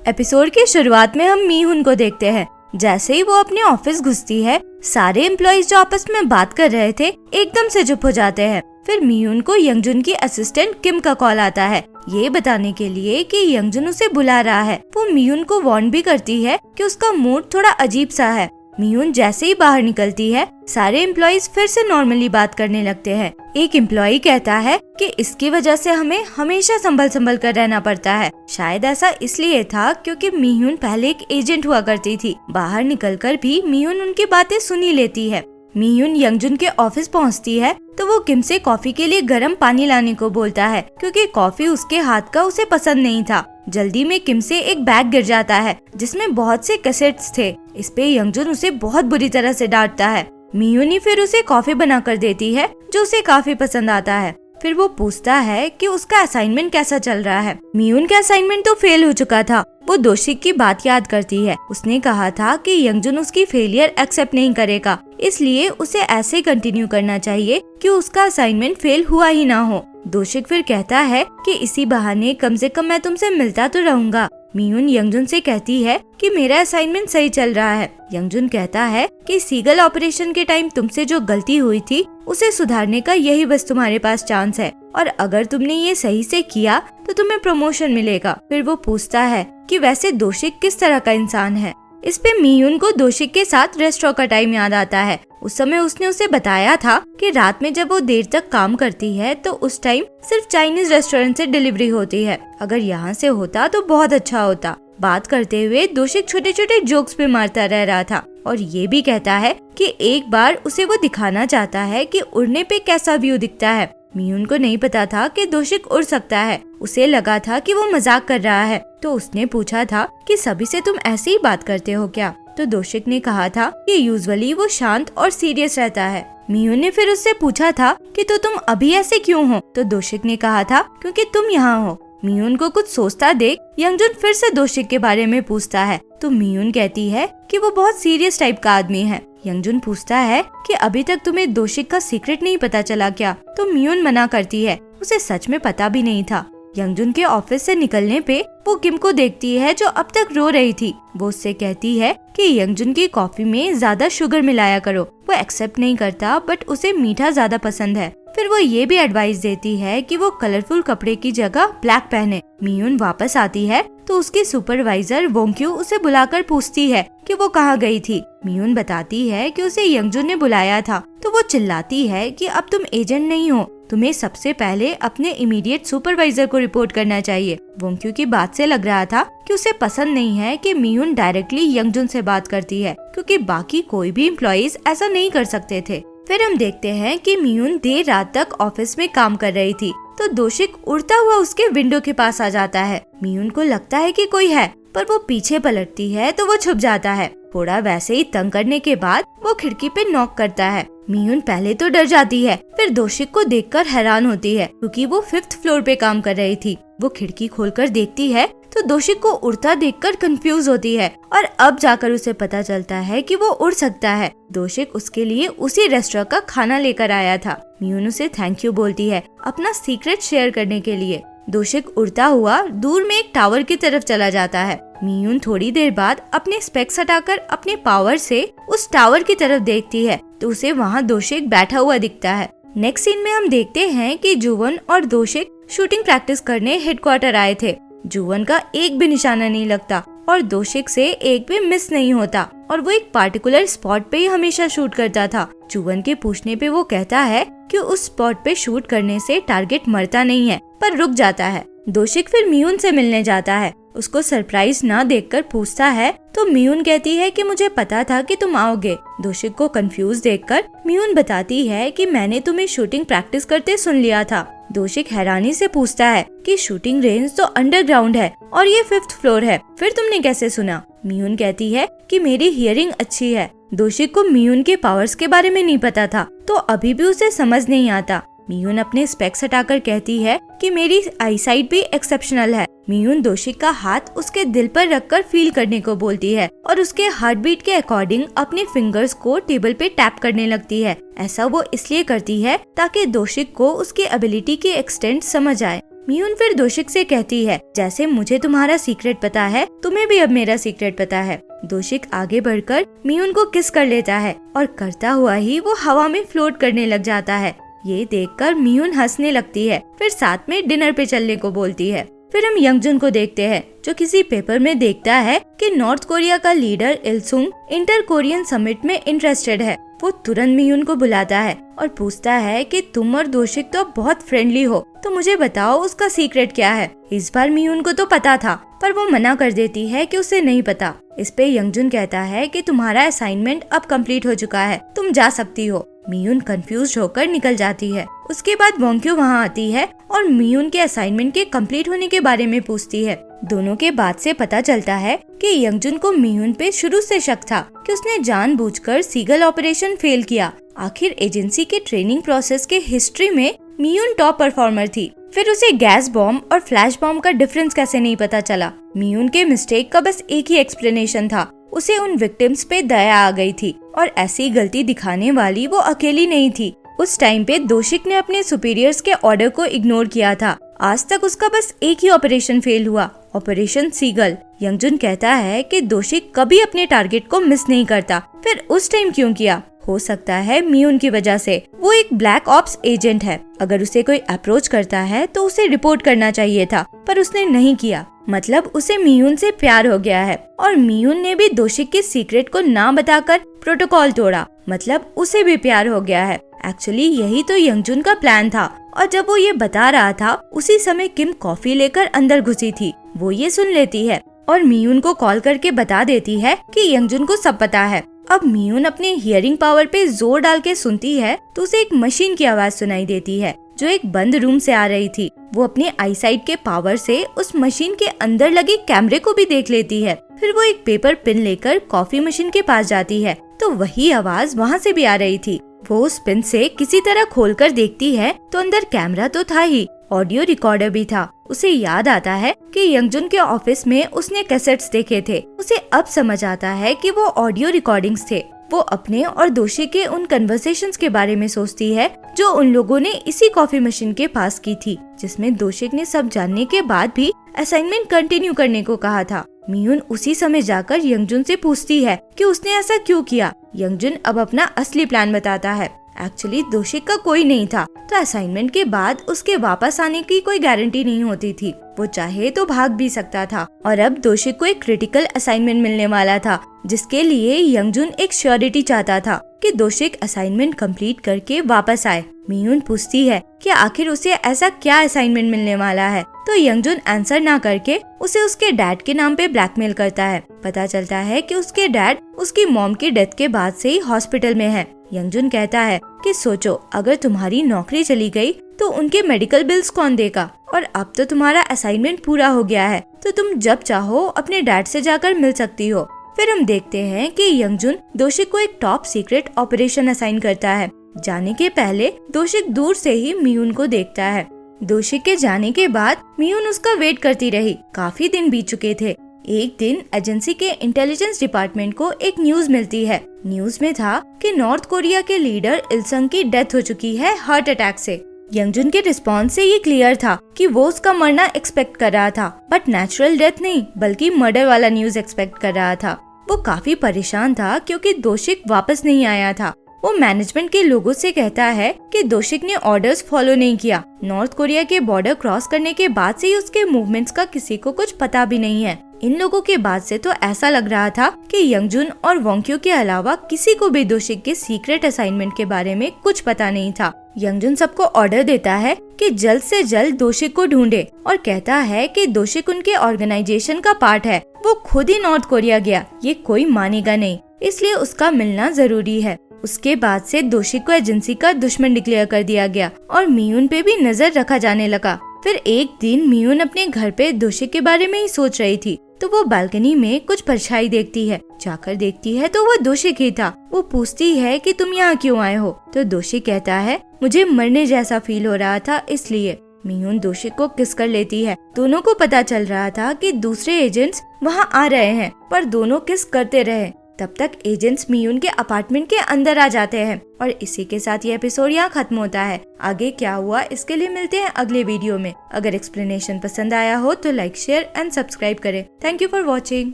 Episode की शुरुआत में हम मीहुन को देखते हैं। जैसे ही वो अपने ऑफिस घुसती है, सारे एम्प्लॉइज जो आपस में बात कर रहे थे एकदम से चुप हो जाते हैं। फिर मीहुन को यंगजुन की असिस्टेंट किम का कॉल आता है, ये बताने के लिए कि यंगजुन उसे बुला रहा है। वो मीहुन को वार्न भी करती है कि उसका मूड थोड़ा अजीब सा है। मीहुन जैसे ही बाहर निकलती है, सारे एम्प्लॉइज फिर से नॉर्मली बात करने लगते हैं। एक एम्प्लॉई कहता है कि इसकी वजह से हमें हमेशा संभल कर रहना पड़ता है। शायद ऐसा इसलिए था क्योंकि मीहुन पहले एक एजेंट हुआ करती थी। बाहर निकलकर भी मीहुन उनकी बातें सुनी लेती है। मीहुन यंगजुन के ऑफिस पहुंचती है तो वो किम से कॉफी के लिए गर्म पानी लाने को बोलता है, क्योंकि कॉफी उसके हाथ का उसे पसंद नहीं था। जल्दी में किम से एक बैग गिर जाता है जिसमें बहुत से कैसेट्स थे। इस पे यंगजुन उसे बहुत बुरी तरह से डांटता है। मीहुन ही फिर उसे कॉफी बना कर देती है जो उसे काफी पसंद आता है। फिर वो पूछता है कि उसका असाइनमेंट कैसा चल रहा है। मीहुन का असाइनमेंट तो फेल हो चुका था। वो दोशिक की बात याद करती है। उसने कहा था कि यंगजुन उसकी फेलियर एक्सेप्ट नहीं करेगा, इसलिए उसे ऐसे कंटिन्यू करना चाहिए कि उसका असाइनमेंट फेल हुआ ही ना हो। दोशिक फिर कहता है कि इसी बहाने कम से कम मैं तुमसे मिलता तो रहूंगा। मीहुन यंगजुन से कहती है कि मेरा असाइनमेंट सही चल रहा है। यंगजुन कहता है कि सीगल ऑपरेशन के टाइम तुमसे जो गलती हुई थी उसे सुधारने का यही बस तुम्हारे पास चांस है, और अगर तुमने ये सही से किया तो तुम्हें प्रमोशन मिलेगा। फिर वो पूछता है कि वैसे दोशिक किस तरह का इंसान है। इस पे मीहुन को दोशिक के साथ रेस्टोरेंट का टाइम याद आता है। उस समय उसने उसे बताया था कि रात में जब वो देर तक काम करती है तो उस टाइम सिर्फ चाइनीज रेस्टोरेंट से डिलीवरी होती है। अगर यहाँ से होता तो बहुत अच्छा होता। बात करते हुए दोशिक छोटे छोटे जोक्स भी मारता रह रहा था और ये भी कहता है कि एक बार उसे वो दिखाना चाहता है कि उड़ने पे कैसा व्यू दिखता है। मीहुन को नहीं पता था कि दोशिक उड़ सकता है। उसे लगा था कि वो मजाक कर रहा है, तो उसने पूछा था कि सभी से तुम ऐसे ही बात करते हो क्या। तो दोशिक ने कहा था कि यूजुअली वो शांत और सीरियस रहता है। मीहुन ने फिर उससे पूछा था कि तो तुम अभी ऐसे क्यों हो। तो दोशिक ने कहा था क्योंकि तुम यहाँ हो। मीहुन को कुछ सोचता देख यंगजुन फिर से दोशिक के बारे में पूछता है, तो मीहुन कहती है कि वो बहुत सीरियस टाइप का आदमी है। यंगजुन पूछता है कि अभी तक तुम्हें दोशिक का सीक्रेट नहीं पता चला क्या। तो मीहुन मना करती है, उसे सच में पता भी नहीं था। यंगजुन के ऑफिस से निकलने पे वो किम को देखती है जो अब तक रो रही थी। वो उससे कहती है कि यंगजुन की कॉफी में ज्यादा शुगर मिलाया करो। वो एक्सेप्ट नहीं करता, बट उसे मीठा ज्यादा पसंद है। फिर वो ये भी एडवाइस देती है कि वो कलरफुल कपड़े की जगह ब्लैक पहने। मीहुन वापस आती है तो उसकी सुपरवाइजर वोंक्यू उसे बुलाकर पूछती है कि वो कहाँ गई थी। मीहुन बताती है कि उसे यंगजुन ने बुलाया था। तो वो चिल्लाती है कि अब तुम एजेंट नहीं हो, तुम्हें सबसे पहले अपने इमीडिएट सुपरवाइजर को रिपोर्ट करना चाहिए। वोंक्यू की बात से लग रहा था कि उसे पसंद नहीं है कि मीहुन डायरेक्टली यंगजुन से बात करती है, क्योंकि बाकी कोई भी एम्प्लॉइज ऐसा नहीं कर सकते थे। फिर हम देखते हैं कि मीहुन देर रात तक ऑफिस में काम कर रही थी, तो दोशिक उड़ता हुआ उसके विंडो के पास आ जाता है। मीहुन को लगता है कि कोई है, पर वो पीछे पलटती है तो वो छुप जाता है। थोड़ा वैसे ही तंग करने के बाद वो खिड़की पे नॉक करता है। मीहुन पहले तो डर जाती है, फिर दोशिक को देखकर हैरान होती है, क्योंकि वो 5th फ्लोर पे काम कर रही थी। वो खिड़की खोलकर देखती है तो दोशिक को उड़ता देखकर कंफ्यूज होती है, और अब जाकर उसे पता चलता है कि वो उड़ सकता है। दोशिक उसके लिए उसी रेस्टोरेंट का खाना लेकर आया था। मीहुन उसे थैंक यू बोलती है अपना सीक्रेट शेयर करने के लिए। दोशिक उड़ता हुआ दूर में एक टावर की तरफ चला जाता है। मीहुन थोड़ी देर बाद अपने स्पेक्स हटाकर अपने पावर से उस टावर की तरफ देखती है, तो उसे वहाँ दोशिक बैठा हुआ दिखता है। नेक्स्ट सीन में हम देखते हैं कि जुवन और दोशिक शूटिंग प्रैक्टिस करने हेडक्वार्टर आए थे। जुवन का एक भी निशाना नहीं लगता और दोशिक से एक भी मिस नहीं होता, और वो एक पार्टिकुलर स्पॉट पे ही हमेशा शूट करता था। जुवन के पूछने पे वो कहता है कि उस स्पॉट पे शूट करने से टारगेट मरता नहीं है, पर रुक जाता है। दोशिक फिर मीहुन से मिलने जाता है। उसको सरप्राइज ना देखकर पूछता है, तो मीहुन कहती है कि मुझे पता था कि तुम आओगे। दोशिक को कंफ्यूज देखकर मीहुन बताती है कि मैंने तुम्हें शूटिंग प्रैक्टिस करते सुन लिया था। दोशिक हैरानी से पूछता है कि शूटिंग रेंज तो अंडरग्राउंड है और ये 5th फ्लोर है, फिर तुमने कैसे सुना। मीहुन कहती है कि मेरी हियरिंग अच्छी है। दोशिक को मीहुन के पावर्स के बारे में नहीं पता था, तो अभी भी उसे समझ नहीं आता। मीहुन अपने स्पेक्स हटाकर कहती है कि मेरी आईसाइट भी एक्सेप्शनल है। मीहुन दोशिक का हाथ उसके दिल पर रखकर फील करने को बोलती है और उसके हार्ट बीट के अकॉर्डिंग अपने फिंगर्स को टेबल पे टैप करने लगती है। ऐसा वो इसलिए करती है ताकि दोशिक को उसकी एबिलिटी की एक्सटेंट समझ आए। मीहुन फिर दोशिक से कहती है, जैसे मुझे तुम्हारा सीक्रेट पता है, तुम्हें भी अब मेरा सीक्रेट पता है। दोशिक आगे बढ़कर मीहुन को किस कर लेता है और करता हुआ ही वो हवा में फ्लोट करने लग जाता है। ये देखकर मीहुन हंसने लगती है, फिर साथ में डिनर पे चलने को बोलती है। फिर हम यंगजुन को देखते हैं, जो किसी पेपर में देखता है कि नॉर्थ कोरिया का लीडर इलसुंग इंटर कोरियन समिट में इंटरेस्टेड है। वो तुरंत मीहुन को बुलाता है और पूछता है कि तुम और दोशिक तो बहुत फ्रेंडली हो, तो मुझे बताओ उसका सीक्रेट क्या है। इस बार मीहुन को तो पता था, पर वो मना कर देती है कि उसे नहीं पता। इस पे यंगजुन कहता है कि तुम्हारा असाइनमेंट अब कंप्लीट हो चुका है, तुम जा सकती हो। मीहुन कंफ्यूज होकर निकल जाती है। उसके बाद वोंक्यू वहाँ आती है और मीहुन के असाइनमेंट के कंप्लीट होने के बारे में पूछती है। दोनों के बात से पता चलता है कि यंगजुन को मीहुन पे शुरू से शक था कि उसने जानबूझकर सीगल ऑपरेशन फेल किया। आखिर एजेंसी के ट्रेनिंग प्रोसेस के हिस्ट्री में मीहुन टॉप परफॉर्मर थी, फिर उसे गैस बॉम्ब और फ्लैश बॉम्ब का डिफरेंस कैसे नहीं पता चला। मीहुन के मिस्टेक का बस एक ही एक्सप्लेनेशन था, उसे उन विक्टिम्स पे दया आ गई थी और ऐसी गलती दिखाने वाली वो अकेली नहीं थी। उस टाइम पे दोशिक ने अपने सुपीरियर्स के ऑर्डर को इग्नोर किया था। आज तक उसका बस एक ही ऑपरेशन फेल हुआ, ऑपरेशन सीगल। यंगजुन कहता है कि दोशिक कभी अपने टारगेट को मिस नहीं करता, फिर उस टाइम क्यों किया? हो सकता है मीहुन की वजह से। वो एक ब्लैक ऑप्स एजेंट है, अगर उसे कोई अप्रोच करता है तो उसे रिपोर्ट करना चाहिए था, पर उसने नहीं किया। मतलब उसे मीहुन से प्यार हो गया है और मीहुन ने भी दोशिक के सीक्रेट को ना बताकर प्रोटोकॉल तोड़ा, मतलब उसे भी प्यार हो गया है। एक्चुअली यही तो यंगजुन का प्लान था और जब वो ये बता रहा था उसी समय किम कॉफी लेकर अंदर घुसी थी। वो ये सुन लेती है और मीहुन को कॉल करके बता देती है कि यंगजुन को सब पता है। अब मीहुन अपने हियरिंग पावर पे जोर डाल के सुनती है तो उसे एक मशीन की आवाज सुनाई देती है जो एक बंद रूम से आ रही थी। वो अपने आईसाइट के पावर से उस मशीन के अंदर लगे कैमरे को भी देख लेती है। फिर वो एक पेपर पिन लेकर कॉफी मशीन के पास जाती है तो वही आवाज वहाँ से भी आ रही थी। वो उस पिन से किसी तरह खोलकर देखती है तो अंदर कैमरा तो था ही, ऑडियो रिकॉर्डर भी था। उसे याद आता है कि यंगजुन के ऑफिस में उसने कैसेट्स देखे थे। उसे अब समझ आता है कि वो ऑडियो रिकॉर्डिंग्स थे। वो अपने और दोषी के उन कन्वर्सेशंस के बारे में सोचती है जो उन लोगों ने इसी कॉफी मशीन के पास की थी, जिसमें दोषिक ने सब जानने के बाद भी असाइनमेंट कंटिन्यू करने को कहा था। मीहुन उसी समय जाकर यंगजुन से पूछती है कि उसने ऐसा क्यों किया। यंगजुन अब अपना असली प्लान बताता है। एक्चुअली दोशिक का कोई नहीं था, तो असाइनमेंट के बाद उसके वापस आने की कोई गारंटी नहीं होती थी। वो चाहे तो भाग भी सकता था और अब दोशिक को एक क्रिटिकल असाइनमेंट मिलने वाला था, जिसके लिए यंगजुन एक श्योरिटी चाहता था कि दोशिक असाइनमेंट कंप्लीट करके वापस आए। मीहुन पूछती है कि आखिर उसे ऐसा क्या असाइनमेंट मिलने वाला है, तो यंगजुन आंसर ना करके उसे उसके डैड के नाम पे ब्लैकमेल करता है। पता चलता है कि उसके डैड उसकी मॉम की डेथ के बाद से ही हॉस्पिटल में है। यंगजुन कहता है कि सोचो, अगर तुम्हारी नौकरी चली गई तो उनके मेडिकल बिल्स कौन देगा, और अब तो तुम्हारा असाइनमेंट पूरा हो गया है, तो तुम जब चाहो अपने डैड से जाकर मिल सकती हो। फिर हम देखते हैं कि यंगजुन दोशिक को एक टॉप सीक्रेट ऑपरेशन असाइन करता है। जाने के पहले दोशिक दूर से ही मीहुन को देखता है। दोशिक के जाने के बाद मीहुन उसका वेट करती रही। काफी दिन बीत चुके थे। एक दिन एजेंसी के इंटेलिजेंस डिपार्टमेंट को एक न्यूज मिलती है। न्यूज में था कि नॉर्थ कोरिया के लीडर इलसंग की डेथ हो चुकी है हार्ट अटैक से। यंगजुन के रिस्पॉन्स से ये क्लियर था कि वो उसका मरना एक्सपेक्ट कर रहा था, बट नेचुरल डेथ नहीं बल्कि मर्डर वाला न्यूज एक्सपेक्ट कर रहा था। वो काफी परेशान था क्योंकि दोशिक वापस नहीं आया था। वो मैनेजमेंट के लोगों से कहता है कि दोशिक ने ऑर्डर्स फॉलो नहीं किया। नॉर्थ कोरिया के बॉर्डर क्रॉस करने के बाद से ही उसके मूवमेंट्स का किसी को कुछ पता भी नहीं है। इन लोगों के बाद से तो ऐसा लग रहा था कि यंगजुन और वोंक्यू के अलावा किसी को भी दोशिक के सीक्रेट असाइनमेंट के बारे में कुछ पता नहीं था। यंगजुन सबको ऑर्डर देता है कि जल्द से जल्द दोशिक को ढूंढे और कहता है कि दोशिक उनके ऑर्गेनाइजेशन का पार्ट है। वो खुद ही नॉर्थ कोरिया गया, ये कोई मानेगा नहीं, इसलिए उसका मिलना जरूरी है। उसके बाद से दोशिक को एजेंसी का दुश्मन डिक्लेयर कर दिया गया और मीहुन पे भी नजर रखा जाने लगा। फिर एक दिन मीहुन अपने घर पे दोशिक के बारे में ही सोच रही थी तो वो बालकनी में कुछ परछाई देखती है। जाकर देखती है तो वो दोशिक ही था। वो पूछती है कि तुम यहाँ क्यों आए हो, तो दोशिक कहता है मुझे मरने जैसा फील हो रहा था इसलिए। मीहुन दोशिक को किस कर लेती है। दोनों को पता चल रहा था कि दूसरे एजेंट्स वहाँ आ रहे हैं, पर दोनों किस करते रहे। तब तक एजेंट्स मीहुन के अपार्टमेंट के अंदर आ जाते हैं और इसी के साथ ये एपिसोड यहाँ खत्म होता है। आगे क्या हुआ इसके लिए मिलते हैं अगले वीडियो में। अगर एक्सप्लेनेशन पसंद आया हो तो लाइक, शेयर एंड सब्सक्राइब करें। Thank you for watching.